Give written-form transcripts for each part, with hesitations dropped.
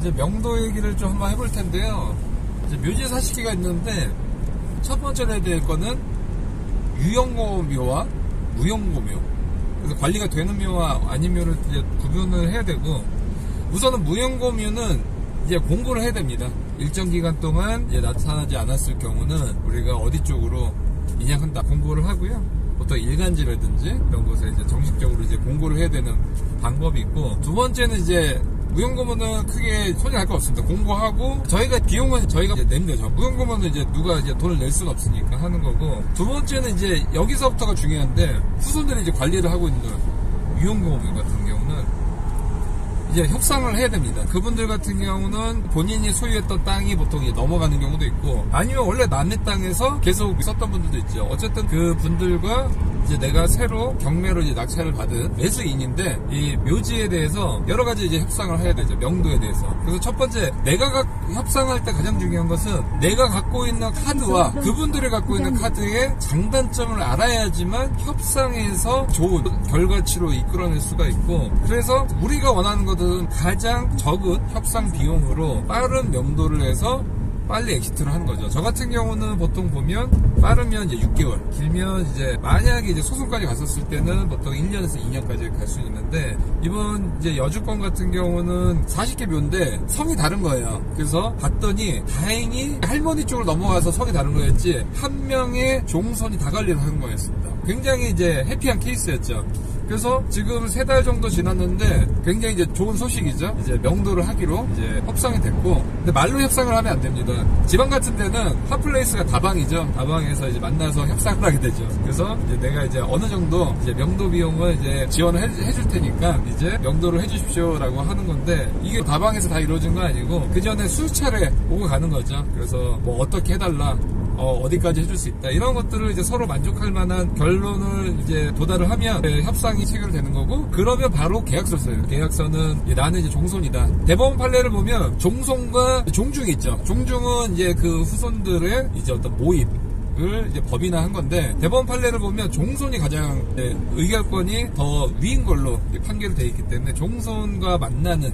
이제 명도 얘기를 좀 한번 해볼 텐데요. 이제 묘지 사시기가 있는데 첫 번째로 해야 될 거는 유형고묘와 무형고묘. 그래서 관리가 되는 묘와 아닌 묘를 이제 구분을 해야 되고, 우선은 무형고묘는 이제 공고를 해야 됩니다. 일정 기간 동안 이제 나타나지 않았을 경우는 우리가 어디 쪽으로 인양한다 공고를 하고요. 보통 일간지라든지 이런 곳에 이제 정식적으로 이제 공고를 해야 되는 방법이 있고, 두 번째는 이제 무형고묘는 크게 손해할 거 없습니다. 공고하고 저희가 비용은 저희가 이제 내면 되죠. 무형고묘는 이제 누가 이제 돈을 낼 수는 없으니까 하는 거고, 두 번째는 이제 여기서부터가 중요한데, 후손들이 이제 관리를 하고 있는 유형고묘 같은 경우는 이제 협상을 해야 됩니다. 그분들 같은 경우는 본인이 소유했던 땅이 보통 이제 넘어가는 경우도 있고, 아니면 원래 남의 땅에서 계속 썼던 분들도 있죠. 어쨌든 그 분들과 이제 내가 새로 경매로 이제 낙찰을 받은 매수인인데, 이 묘지에 대해서 여러 가지 이제 협상을 해야 되죠. 명도에 대해서. 그래서 첫 번째, 내가 협상할 때 가장 중요한 것은 내가 갖고 있는 카드와 그분들이 갖고 있는 카드의 장단점을 알아야지만 협상에서 좋은 결과치로 이끌어낼 수가 있고, 그래서 우리가 원하는 것은 가장 적은 협상 비용으로 빠른 명도를 해서 빨리 엑시트를 하는 거죠. 저 같은 경우는 보통 보면 빠르면 이제 6개월, 길면 이제 만약에 이제 소송까지 갔었을 때는 보통 1년에서 2년까지 갈 수 있는데, 이번 이제 여주권 같은 경우는 40개 묘인데 성이 다른 거예요. 그래서 봤더니 다행히 할머니 쪽으로 넘어가서 성이 다른 거였지, 한 명의 종손이 다 관리를 하는 거였습니다. 굉장히 이제 해피한 케이스였죠. 그래서 지금 3달 정도 지났는데 굉장히 이제 좋은 소식이죠. 이제 명도를 하기로 이제 협상이 됐고, 근데 말로 협상을 하면 안 됩니다. 지방 같은 데는 핫플레이스가 다방이죠. 다방에서 이제 만나서 협상을 하게 되죠. 그래서 이제 내가 이제 어느 정도 이제 명도 비용을 이제 지원을 해줄 테니까 이제 명도를 해주십시오라고 하는 건데, 이게 다방에서 다 이루어진 건 아니고 그 전에 수차례 오고 가는 거죠. 그래서 뭐 어떻게 해달라, 어디까지 해줄 수 있다, 이런 것들을 이제 서로 만족할 만한 결론을 이제 도달을 하면 협상이 체결되는 거고, 그러면 바로 계약서 써요. 계약서는 나는 이제 종손이다. 대법원 판례를 보면 종손과 종중이 있죠. 종중은 이제 그 후손들의 이제 어떤 모입을 이제 법인화한 건데, 대법원 판례를 보면 종손이 가장 의결권이 더 위인 걸로 판결되어 있기 때문에 종손과 만나는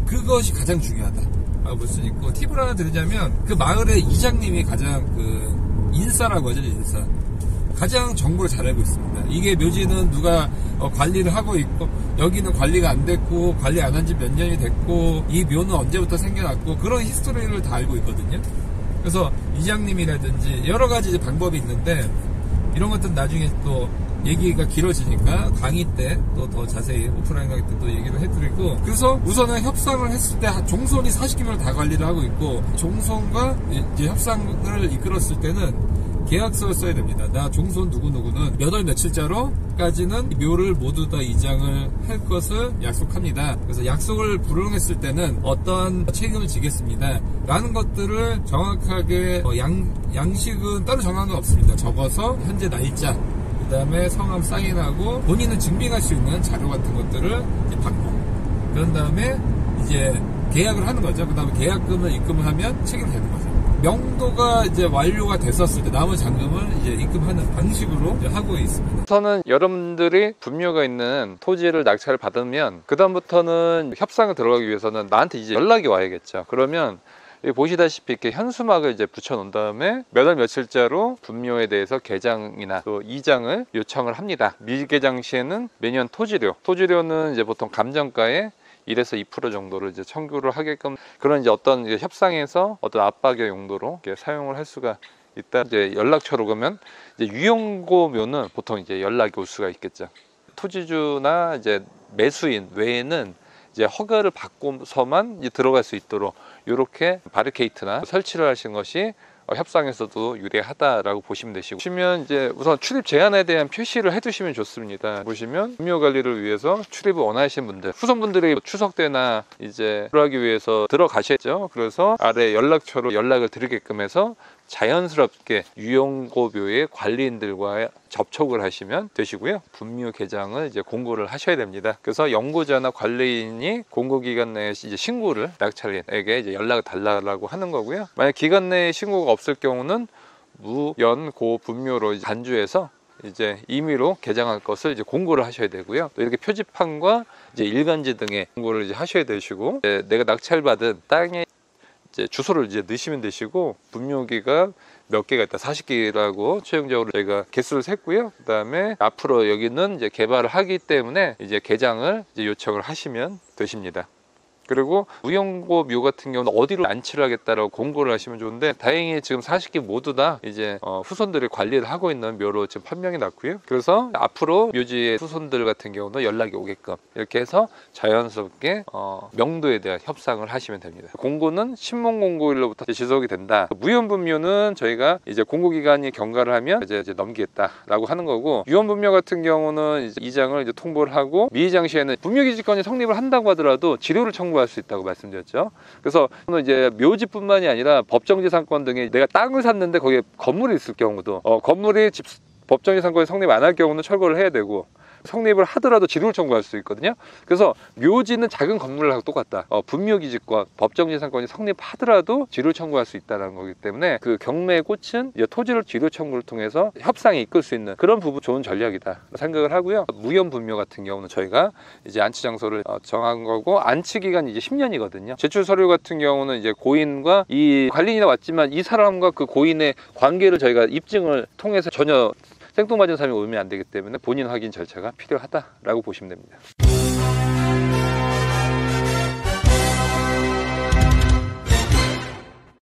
그것이 가장 중요하다 볼 수 있고, 팁을 하나 드리자면, 그 마을의 이장님이 가장 그 인싸라고 하죠. 인싸. 가장 정보를 잘 알고 있습니다. 이게 묘지는 누가 관리를 하고 있고, 여기는 관리가 안 됐고, 관리 안 한 지 몇 년이 됐고, 이 묘는 언제부터 생겨났고, 그런 히스토리를 다 알고 있거든요. 그래서 이장님이라든지 여러 가지 이제 방법이 있는데, 이런 것들은 나중에 또 얘기가 길어지니까 강의 때 또 더 자세히 오프라인 강의 때 또 얘기를 해드리고, 그래서 우선은 협상을 했을 때 종손이 40개를 다 관리를 하고 있고, 종손과 이제 협상을 이끌었을 때는 계약서를 써야 됩니다. 나 종손 누구누구는 몇 월 며칠자로까지는 묘를 모두 다 이장을 할 것을 약속합니다. 그래서 약속을 불응했을 때는 어떠한 책임을 지겠습니다 라는 것들을 정확하게 양식은 따로 정한 건 없습니다. 적어서 현재 날짜, 그 다음에 성함 사인하고 본인은 증빙할 수 있는 자료 같은 것들을 이제 받고, 그런 다음에 이제 계약을 하는 거죠. 그 다음에 계약금을 입금을 하면 체결되는 거죠. 명도가 이제 완료가 됐었을 때 남은 잔금을 이제 입금하는 방식으로 이제 하고 있습니다. 우선은 여러분들이 분묘가 있는 토지를 낙찰을 받으면, 그 다음부터는 협상을 들어가기 위해서는 나한테 이제 연락이 와야겠죠. 그러면 보시다시피 이렇게 현수막을 이제 붙여 놓은 다음에 몇 월 며칠자로 분묘에 대해서 개장이나 또 이장을 요청을 합니다. 미개장 시에는 매년 토지료는 이제 보통 감정가의 1에서 2% 정도를 이제 청구를 하게끔, 그런 이제 어떤 이제 협상에서 어떤 압박의 용도로 이렇게 사용을 할 수가 있다. 이제 연락처로 그러면 이제 유형고묘는 보통 이제 연락이 올 수가 있겠죠. 토지주나 이제 매수인 외에는 이제 허가를 받고서만 이제 들어갈 수 있도록 이렇게 바리케이트나 설치를 하신 것이 협상에서도 유리하다라고 보시면 되시고, 보시면 이제 우선 출입 제한에 대한 표시를 해두시면 좋습니다. 보시면 분묘 관리를 위해서 출입을 원하시는 분들, 후손분들이 추석 때나 이제 하기 위해서 들어가셨죠. 그래서 아래 연락처로 연락을 드리게끔 해서 자연스럽게 유형고묘의 관리인들과 접촉을 하시면 되시고요. 분묘 개장을 이제 공고를 하셔야 됩니다. 그래서 연고자나 관리인이 공고기간 내에 이제 신고를 낙찰인에게 이제 연락을 달라고 하는 거고요. 만약 기간 내에 신고가 없을 경우는 무연고 분묘로 간주해서 이제 임의로 개장할 것을 이제 공고를 하셔야 되고요. 또 이렇게 표지판과 이제 일간지 등의 공고를 이제 하셔야 되시고, 내가 낙찰받은 땅에 이제 주소를 이제 넣으시면 되시고, 분묘기가 몇 개가 있다, 40개라고 최종적으로 저희가 개수를 셌고요. 그 다음에 앞으로 여기는 이제 개발을 하기 때문에 이제 개장을 이제 요청을 하시면 되십니다. 그리고 무용고 묘 같은 경우는 어디로 안치를 하겠다라고 공고를 하시면 좋은데, 다행히 지금 40개 모두 다 이제 후손들이 관리를 하고 있는 묘로 지금 판명이 났고요. 그래서 앞으로 묘지의 후손들 같은 경우는 연락이 오게끔 이렇게 해서 자연스럽게 명도에 대한 협상을 하시면 됩니다. 공고는 신문 공고일로부터 지속이 된다. 무연분묘는 저희가 이제 공고기간이 경과를 하면 이제 넘기겠다라고 하는 거고, 유연분묘 같은 경우는 이제 이장을 이제 통보를 하고, 미의장시에는 분묘기지권이 성립을 한다고 하더라도 지료를 청구 할 수 있다고 말씀드렸죠. 그래서 이제 묘지뿐만이 아니라 법정지상권 등에 내가 땅을 샀는데 거기에 건물이 있을 경우도 건물이 법정지상권이 성립 안 할 경우는 철거를 해야 되고, 성립을 하더라도 지료를 청구할 수 있거든요. 그래서 묘지는 작은 건물하고 똑같다. 분묘기지권, 법정지상권이 성립하더라도 지료를 청구할 수 있다는 거기 때문에 그 경매의 꽃은 토지를 지료 청구를 통해서 협상에 이끌 수 있는 그런 부분, 좋은 전략이다 생각을 하고요. 무연분묘 같은 경우는 저희가 이제 안치 장소를 정한 거고, 안치 기간이 이제 10년이거든요. 제출 서류 같은 경우는 이제 고인과 이 관리인이 왔지만 이 사람과 그 고인의 관계를 저희가 입증을 통해서 전혀 생뚱맞은 사람이 오면 안 되기 때문에 본인 확인 절차가 필요하다라고 보시면 됩니다.